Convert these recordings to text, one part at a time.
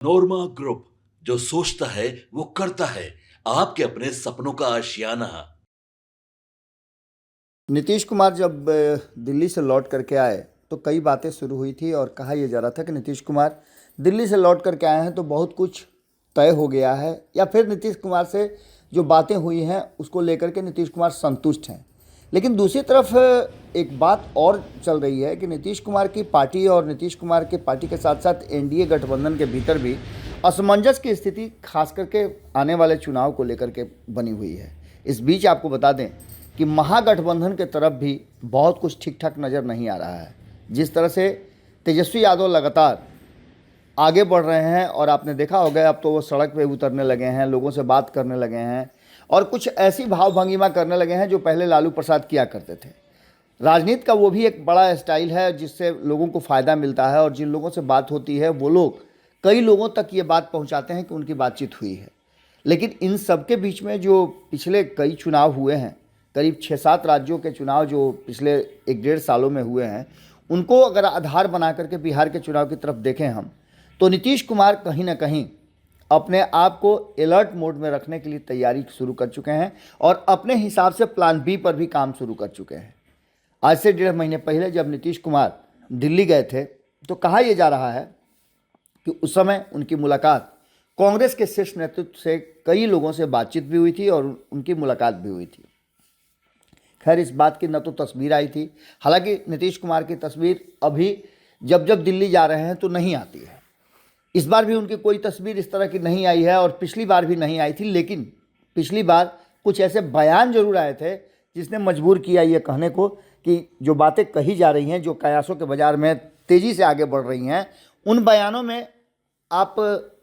नोरमा group, जो सोचता है वो करता है। आपके अपने सपनों का आशियाना। नीतीश कुमार जब दिल्ली से लौट करके आए तो कई बातें शुरू हुई थी और कहा यह जा रहा था कि नीतीश कुमार दिल्ली से लौट करके आए हैं तो बहुत कुछ तय हो गया है, या फिर नीतीश कुमार से जो बातें हुई हैं उसको लेकर के नीतीश कुमार संतुष्ट हैं। लेकिन दूसरी तरफ एक बात और चल रही है कि नीतीश कुमार की पार्टी और नीतीश कुमार की पार्टी के साथ साथ एनडीए गठबंधन के भीतर भी असमंजस की स्थिति खास करके आने वाले चुनाव को लेकर के बनी हुई है। इस बीच आपको बता दें कि महागठबंधन के तरफ भी बहुत कुछ ठीक ठाक नज़र नहीं आ रहा है। जिस तरह से तेजस्वी यादव लगातार आगे बढ़ रहे हैं और आपने देखा होगा अब तो वो सड़क पे उतरने लगे हैं, लोगों से बात करने लगे हैं और कुछ ऐसी भाव भंगिमा करने लगे हैं जो पहले लालू प्रसाद किया करते थे। राजनीति का वो भी एक बड़ा स्टाइल है जिससे लोगों को फ़ायदा मिलता है और जिन लोगों से बात होती है वो लोग कई लोगों तक ये बात पहुंचाते हैं कि उनकी बातचीत हुई है। लेकिन इन सब के बीच में जो पिछले कई चुनाव हुए हैं, करीब 6-7 राज्यों के चुनाव जो पिछले 1-1.5 सालों में हुए हैं, उनको अगर आधार बना करके बिहार के चुनाव की तरफ देखें हम, तो नीतीश कुमार कहीं ना कहीं अपने आप को अलर्ट मोड में रखने के लिए तैयारी शुरू कर चुके हैं और अपने हिसाब से प्लान बी पर भी काम शुरू कर चुके हैं। आज से 1.5 महीने पहले जब नीतीश कुमार दिल्ली गए थे तो कहा यह जा रहा है कि उस समय उनकी मुलाकात कांग्रेस के शीर्ष नेतृत्व से कई लोगों से बातचीत भी हुई थी और उनकी मुलाकात भी हुई थी। खैर, इस बात की न तो तस्वीर आई थी, हालांकि नीतीश कुमार की तस्वीर अभी जब जब दिल्ली जा रहे हैं तो नहीं आती है। इस बार भी उनकी कोई तस्वीर इस तरह की नहीं आई है और पिछली बार भी नहीं आई थी। लेकिन पिछली बार कुछ ऐसे बयान जरूर आए थे जिसने मजबूर किया ये कहने को कि जो बातें कही जा रही हैं, जो कयासों के बाजार में तेज़ी से आगे बढ़ रही हैं, उन बयानों में आप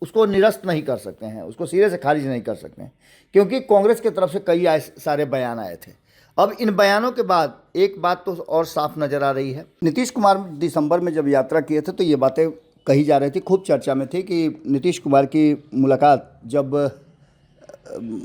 उसको निरस्त नहीं कर सकते हैं, उसको सिरे से खारिज नहीं कर सकते हैं, क्योंकि कांग्रेस की तरफ से कई सारे बयान आए थे। अब इन बयानों के बाद एक बात तो और साफ नज़र आ रही है। नीतीश कुमार दिसंबर में जब यात्रा किए थे तो ये बातें कही जा रही थी, खूब चर्चा में थी कि नीतीश कुमार की मुलाकात जब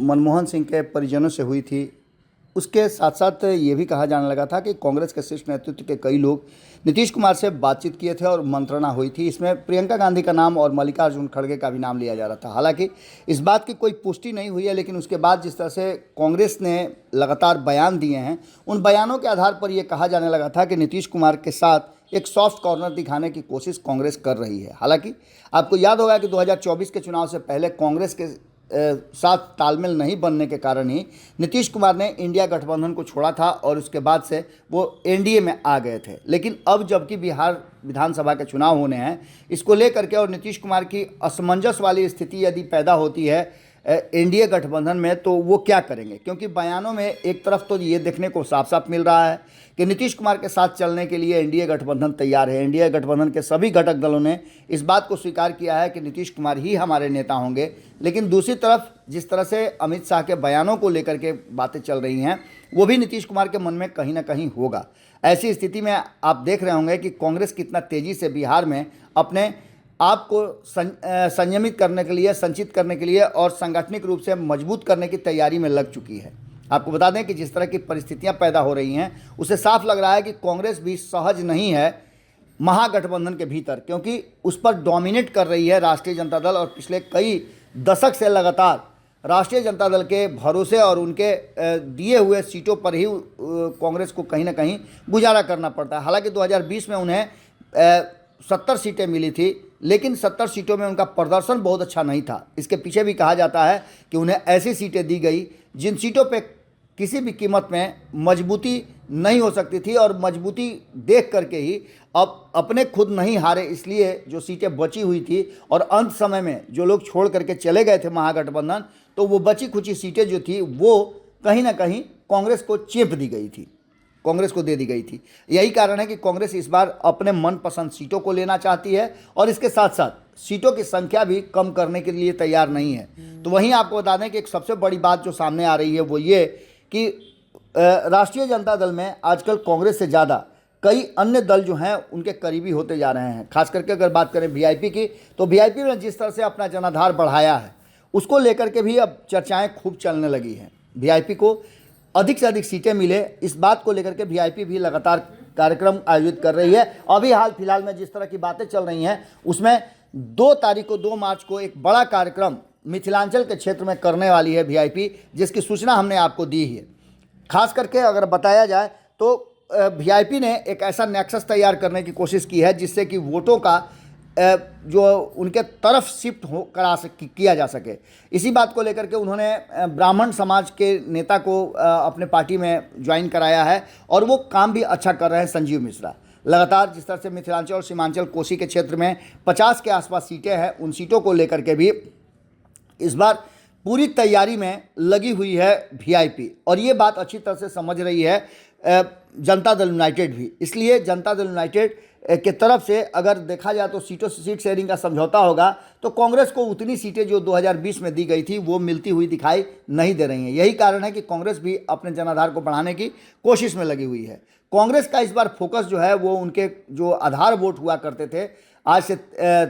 मनमोहन सिंह के परिजनों से हुई थी, उसके साथ साथ ये भी कहा जाने लगा था कि कांग्रेस के शीर्ष नेतृत्व के कई लोग नीतीश कुमार से बातचीत किए थे और मंत्रणा हुई थी। इसमें प्रियंका गांधी का नाम और मल्लिकार्जुन खड़गे का भी नाम लिया जा रहा था। हालांकि इस बात की कोई पुष्टि नहीं हुई है, लेकिन उसके बाद जिस तरह से कांग्रेस ने लगातार बयान दिए हैं, उन बयानों के आधार पर यह कहा जाने लगा था कि नीतीश कुमार के साथ एक सॉफ्ट कॉर्नर दिखाने की कोशिश कांग्रेस कर रही है। हालांकि आपको याद होगा कि 2024 के चुनाव से पहले कांग्रेस के साथ तालमेल नहीं बनने के कारण ही नीतीश कुमार ने इंडिया गठबंधन को छोड़ा था और उसके बाद से वो एनडीए में आ गए थे। लेकिन अब जबकि बिहार विधानसभा के चुनाव होने हैं, इसको लेकर के और नीतीश कुमार की असमंजस वाली स्थिति यदि पैदा होती है एनडीए गठबंधन में, तो वो क्या करेंगे? क्योंकि बयानों में एक तरफ तो ये देखने को साफ साफ मिल रहा है कि नीतीश कुमार के साथ चलने के लिए एनडीए गठबंधन तैयार है। एनडीए गठबंधन के सभी घटक दलों ने इस बात को स्वीकार किया है कि नीतीश कुमार ही हमारे नेता होंगे। लेकिन दूसरी तरफ जिस तरह से अमित शाह के बयानों को लेकर के बातें चल रही हैं, वो भी नीतीश कुमार के मन में कहीं ना कहीं होगा। ऐसी स्थिति में आप देख रहे होंगे कि कांग्रेस कितना तेज़ी से बिहार में अपने आपको संयमित करने के लिए, संचित करने के लिए और सांगठनिक रूप से मजबूत करने की तैयारी में लग चुकी है। आपको बता दें कि जिस तरह की परिस्थितियां पैदा हो रही हैं, उससे साफ लग रहा है कि कांग्रेस भी सहज नहीं है महागठबंधन के भीतर, क्योंकि उस पर डोमिनेट कर रही है राष्ट्रीय जनता दल और पिछले कई दशक से लगातार राष्ट्रीय जनता दल के भरोसे और उनके दिए हुए सीटों पर ही कांग्रेस को कहीं ना कहीं गुजारा करना पड़ता है। हालांकि 2020 में उन्हें 70 सीटें मिली थी, लेकिन 70 सीटों में उनका प्रदर्शन बहुत अच्छा नहीं था। इसके पीछे भी कहा जाता है कि उन्हें ऐसी सीटें दी गई जिन सीटों पे किसी भी कीमत में मजबूती नहीं हो सकती थी और मजबूती देख करके ही अब अपने खुद नहीं हारे, इसलिए जो सीटें बची हुई थी और अंत समय में जो लोग छोड़ करके चले गए थे महागठबंधन, तो वो बची खुची सीटें जो थी वो कहीं ना कहीं कांग्रेस को चेप दी गई थी, कांग्रेस को दे दी गई थी। यही कारण है कि कांग्रेस इस बार अपने मनपसंद सीटों को लेना चाहती है और इसके साथ साथ सीटों की संख्या भी कम करने के लिए तैयार नहीं है। तो वहीं आपको बता दें कि एक सबसे बड़ी बात जो सामने आ रही है वो ये कि राष्ट्रीय जनता दल में आजकल कांग्रेस से ज़्यादा कई अन्य दल जो हैं उनके करीबी होते जा रहे हैं। खास करके अगर बात करें वीआईपी की, तो वीआईपी ने जिस तरह से अपना जनाधार बढ़ाया है उसको लेकर के भी अब चर्चाएं खूब चलने लगी हैं। वीआईपी को अधिक से अधिक सीटें मिले, इस बात को लेकर के वीआईपी भी लगातार कार्यक्रम आयोजित कर रही है। अभी हाल फिलहाल में जिस तरह की बातें चल रही हैं उसमें 2 तारीख को 2 मार्च को एक बड़ा कार्यक्रम मिथिलांचल के क्षेत्र में करने वाली है वीआईपी, जिसकी सूचना हमने आपको दी है। खास करके अगर बताया जाए तो वीआईपी ने एक ऐसा नेक्सस तैयार करने की कोशिश की है जिससे कि वोटों का जो उनके तरफ शिफ्ट हो किया जा सके। इसी बात को लेकर के उन्होंने ब्राह्मण समाज के नेता को अपने पार्टी में ज्वाइन कराया है और वो काम भी अच्छा कर रहे हैं, संजीव मिश्रा। लगातार जिस तरह से मिथिलांचल और सीमांचल कोसी के क्षेत्र में 50 के आसपास सीटें हैं, उन सीटों को लेकर के भी इस बार पूरी तैयारी में लगी हुई है वीआईपी, और ये बात अच्छी तरह से समझ रही है जनता दल यूनाइटेड भी। इसलिए जनता दल यूनाइटेड के तरफ से अगर देखा जाए तो सीट शेयरिंग का समझौता होगा तो कांग्रेस को उतनी सीटें जो 2020 में दी गई थी वो मिलती हुई दिखाई नहीं दे रही हैं। यही कारण है कि कांग्रेस भी अपने जनाधार को बढ़ाने की कोशिश में लगी हुई है। कांग्रेस का इस बार फोकस जो है वो उनके जो आधार वोट हुआ करते थे आज से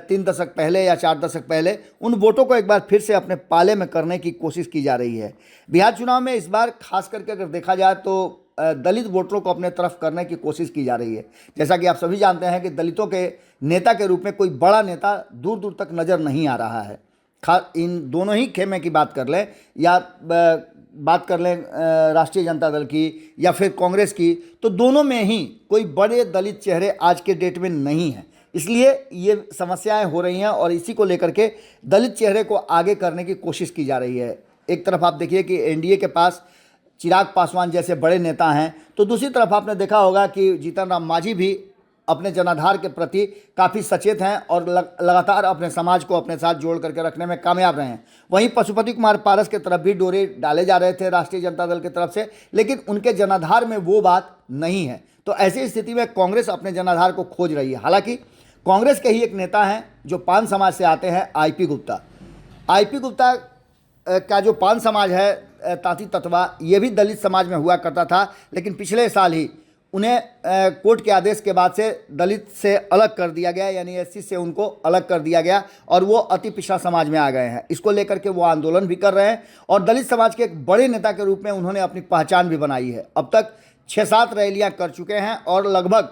3 दशक पहले या 4 दशक पहले, उन वोटों को एक बार फिर से अपने पाले में करने की कोशिश की जा रही है। बिहार चुनाव में इस बार खास करके अगर देखा जाए तो दलित वोटरों को अपने तरफ करने की कोशिश की जा रही है। जैसा कि आप सभी जानते हैं कि दलितों के नेता के रूप में कोई बड़ा नेता दूर दूर तक नज़र नहीं आ रहा है। इन दोनों ही खेमे की बात कर लें या बात कर लें राष्ट्रीय जनता दल की या फिर कांग्रेस की, तो दोनों में ही कोई बड़े दलित चेहरे आज के डेट में नहीं हैं। इसलिए ये समस्याएं हो रही हैं और इसी को लेकर के दलित चेहरे को आगे करने की कोशिश की जा रही है। एक तरफ आप देखिए कि एनडीए के पास चिराग पासवान जैसे बड़े नेता हैं, तो दूसरी तरफ आपने देखा होगा कि जीतन राम मांझी भी अपने जनाधार के प्रति काफ़ी सचेत हैं और लगातार अपने समाज को अपने साथ जोड़ करके रखने में कामयाब रहे हैं। वहीं पशुपति कुमार पारस के तरफ भी डोरे डाले जा रहे थे राष्ट्रीय जनता दल की तरफ से, लेकिन उनके जनाधार में वो बात नहीं है। तो ऐसी स्थिति में कांग्रेस अपने जनाधार को खोज रही है। हालांकि कांग्रेस के ही एक नेता हैं जो पान समाज से आते हैं, आईपी गुप्ता। आईपी गुप्ता का जो पान समाज है, ताती तत्वा, ये भी दलित समाज में हुआ करता था, लेकिन पिछले साल ही उन्हें कोर्ट के आदेश के बाद से दलित से अलग कर दिया गया, यानी एससी से उनको अलग कर दिया गया और वो अति पिछड़ा समाज में आ गए हैं। इसको लेकर के वो आंदोलन भी कर रहे हैं और दलित समाज के एक बड़े नेता के रूप में उन्होंने अपनी पहचान भी बनाई है। अब तक 6-7 रैलियां कर चुके हैं और लगभग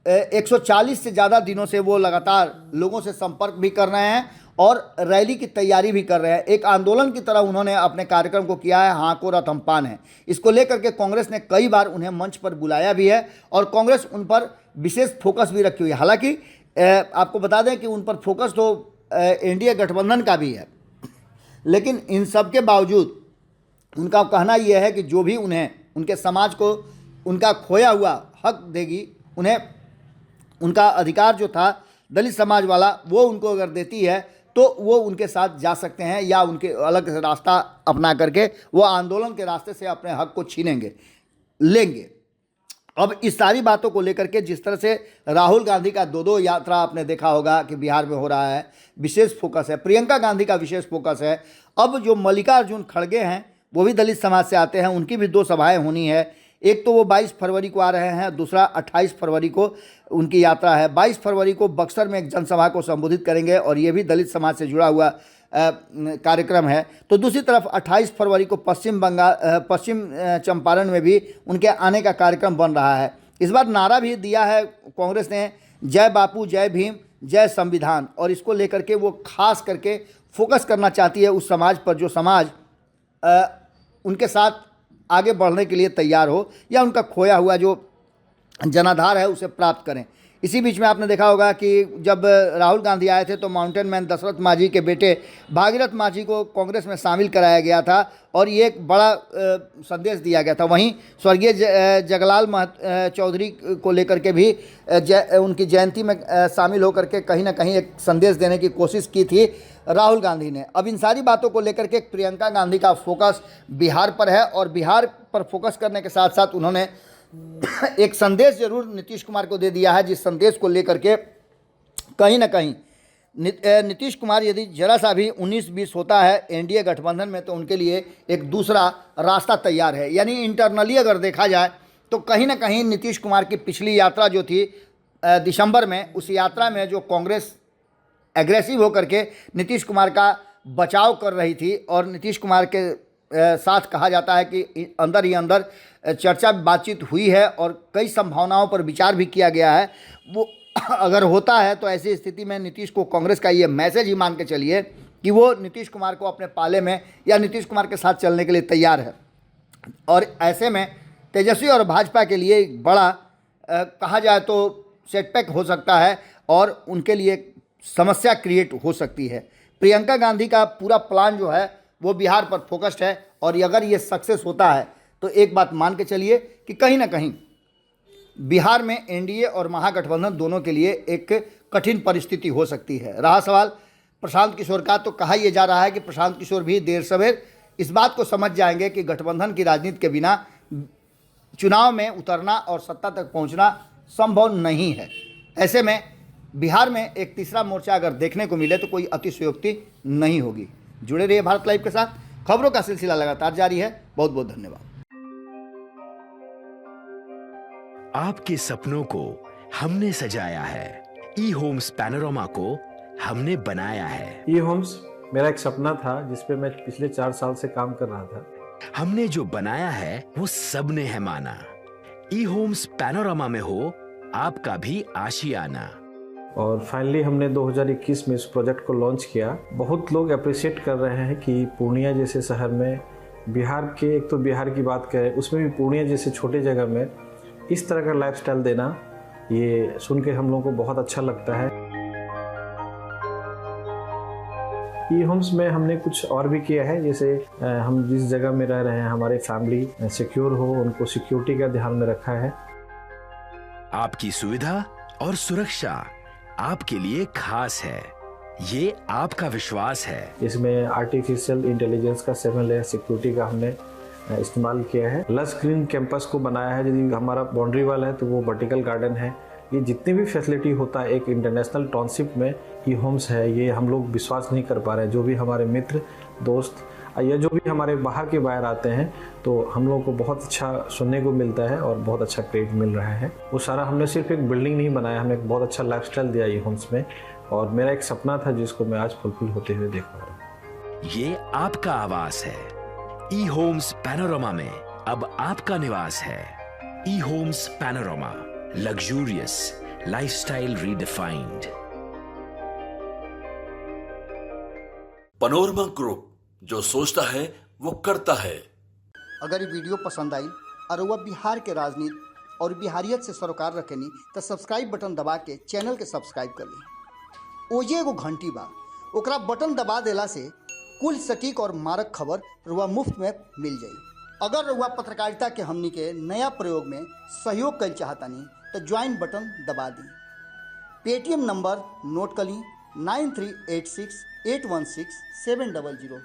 140 से ज़्यादा दिनों से वो लगातार लोगों से संपर्क भी कर रहे हैं और रैली की तैयारी भी कर रहे हैं। एक आंदोलन की तरह उन्होंने अपने कार्यक्रम को किया है, हाँ को रथ हम पान है। इसको लेकर के कांग्रेस ने कई बार उन्हें मंच पर बुलाया भी है और कांग्रेस उन पर विशेष फोकस भी रखी हुई है। हालांकि आपको बता दें कि उन पर फोकस तो एनडीए गठबंधन का भी है, लेकिन इन सब के बावजूद उनका कहना यह है कि जो भी उन्हें उनके समाज को उनका खोया हुआ हक देगी, उन्हें उनका अधिकार जो था दलित समाज वाला वो उनको अगर देती है तो वो उनके साथ जा सकते हैं या उनके अलग रास्ता अपना करके वो आंदोलन के रास्ते से अपने हक को लेंगे। अब इस सारी बातों को लेकर के जिस तरह से राहुल गांधी का 2-2 यात्रा आपने देखा होगा कि बिहार में हो रहा है, विशेष फोकस है। प्रियंका गांधी का विशेष फोकस है। अब जो मल्लिकार्जुन खड़गे हैं वो भी दलित समाज से आते हैं, उनकी भी 2 सभाएं होनी है। एक तो वो 22 फरवरी को आ रहे हैं, दूसरा 28 फरवरी को उनकी यात्रा है। 22 फरवरी को बक्सर में एक जनसभा को संबोधित करेंगे और ये भी दलित समाज से जुड़ा हुआ कार्यक्रम है। तो दूसरी तरफ 28 फरवरी को पश्चिम चंपारण में भी उनके आने का कार्यक्रम बन रहा है। इस बार नारा भी दिया है कांग्रेस ने, जय बापू, जय भीम, जय संविधान, और इसको लेकर के वो खास करके फोकस करना चाहती है उस समाज पर जो समाज उनके साथ आगे बढ़ने के लिए तैयार हो या उनका खोया हुआ जो जनाधार है उसे प्राप्त करें। इसी बीच में आपने देखा होगा कि जब राहुल गांधी आए थे तो माउंटेन मैन दशरथ मांझी के बेटे भागीरथ मांझी को कांग्रेस में शामिल कराया गया था और ये एक बड़ा संदेश दिया गया था। वहीं स्वर्गीय जगलाल चौधरी को लेकर के भी उनकी जयंती में शामिल होकर के कहीं ना कहीं एक संदेश देने की कोशिश की थी राहुल गांधी ने। अब इन सारी बातों को लेकर के प्रियंका गांधी का फोकस बिहार पर है और बिहार पर फोकस करने के साथ साथ उन्होंने एक संदेश जरूर नीतीश कुमार को दे दिया है, जिस संदेश को लेकर के कहीं ना कहीं नीतीश कुमार यदि जरा सा भी 19-20 होता है एनडीए गठबंधन में तो उनके लिए एक दूसरा रास्ता तैयार है। यानी इंटरनली अगर देखा जाए तो कहीं ना कहीं नीतीश कुमार की पिछली यात्रा जो थी दिसंबर में, उस यात्रा में जो कांग्रेस एग्रेसिव होकर के नीतीश कुमार का बचाव कर रही थी और नीतीश कुमार के साथ कहा जाता है कि अंदर ही अंदर चर्चा बातचीत हुई है और कई संभावनाओं पर विचार भी किया गया है। वो अगर होता है तो ऐसी स्थिति में नीतीश को कांग्रेस का ये मैसेज ही मान के चलिए कि वो नीतीश कुमार को अपने पाले में या नीतीश कुमार के साथ चलने के लिए तैयार है। और ऐसे में तेजस्वी और भाजपा के लिए एक बड़ा कहा जाए तो सेटबैक हो सकता है और उनके लिए समस्या क्रिएट हो सकती है। प्रियंका गांधी का पूरा प्लान जो है वो बिहार पर फोकस्ड है और अगर ये सक्सेस होता है तो एक बात मान के चलिए कि कहीं ना कहीं बिहार में एनडीए और महागठबंधन दोनों के लिए एक कठिन परिस्थिति हो सकती है। रहा सवाल प्रशांत किशोर का, तो कहा यह जा रहा है कि प्रशांत किशोर भी देर सवेर इस बात को समझ जाएंगे कि गठबंधन की राजनीति के बिना चुनाव में उतरना और सत्ता तक पहुंचना संभव नहीं है। ऐसे में बिहार में एक तीसरा मोर्चा अगर देखने को मिले तो कोई अतिशयोक्ति नहीं होगी। जुड़े रहिए भारत लाइव के साथ, खबरों का सिलसिला लगातार जारी है। बहुत बहुत धन्यवाद। आपके सपनों को हमने सजाया है, ई होम्स पैनोरमा को हमने बनाया है। ई होम्स मेरा एक सपना था जिस पे मैं पिछले 4 साल से काम कर रहा था। हमने जो बनाया है वो सबने है माना। ई होम्स पैनोरमा में हो आपका भी आशियाना। और फाइनली हमने 2021 में इस प्रोजेक्ट को लॉन्च किया। बहुत लोग अप्रिशिएट कर रहे हैं कि पूर्णिया जैसे शहर में, बिहार के, एक तो बिहार की बात करें उसमें भी पूर्णिया जैसे छोटे जगह में इस तरह का लाइफस्टाइल देना, ये सुन के हम लोगों को बहुत अच्छा लगता है। ई होम्स में हमने कुछ और भी किया है, जैसे हम जिस जगह में रह रहे हैं हमारे फैमिली सिक्योर हो, उनको सिक्योरिटी का ध्यान में रखा है। आपकी सुविधा और सुरक्षा आपके लिए खास है, ये आपका विश्वास है। इसमें आर्टिफिशियल इंटेलिजेंस का 7 लेयर सिक्योरिटी का हमने इस्तेमाल किया है। लस ग्रीन कैंपस को बनाया है। यदि हमारा बाउंड्री वाल है तो वो वर्टिकल गार्डन है। ये जितनी भी फैसिलिटी होता है एक इंटरनेशनल टाउनशिप में ई होम्स है, ये हम लोग विश्वास नहीं कर पा रहे हैं। जो भी हमारे मित्र दोस्त या जो भी हमारे बाहर के बाहर आते हैं तो हम लोगों को बहुत अच्छा सुनने को मिलता है और बहुत अच्छा क्रेडिट मिल रहा है। वो सारा हमने सिर्फ एक बिल्डिंग नहीं बनाया, हमने एक बहुत अच्छा लाइफस्टाइल दिया ई होम्स में, और मेरा एक सपना था जिसको मैं आज फुलफिल होते हुए देख पा रहा हूँ। ये आपका आवास है। ई होम्स पैनोरमा में अब आपका निवास है। E Homes Panorama, luxurious lifestyle redefined. Panorama group, जो सोचता है वो करता है। अगर ये वीडियो पसंद आई और वह बिहार के राजनीति और बिहारियत से सरोकार रखेनी तो सब्सक्राइब बटन दबा के चैनल के सब्सक्राइब कर ली। ओजे एगो घंटी बा, ओकरा बटन दबा देला से कुल सटीक और मारक खबर रुआ मुफ्त में मिल जाई। अगर रुआ पत्रकारिता के हमनी के नया प्रयोग में सहयोग कर चाहतानी तो ज्वाइन बटन दबा दी। पेटीएम नंबर नोट कर ली 9386 816 700।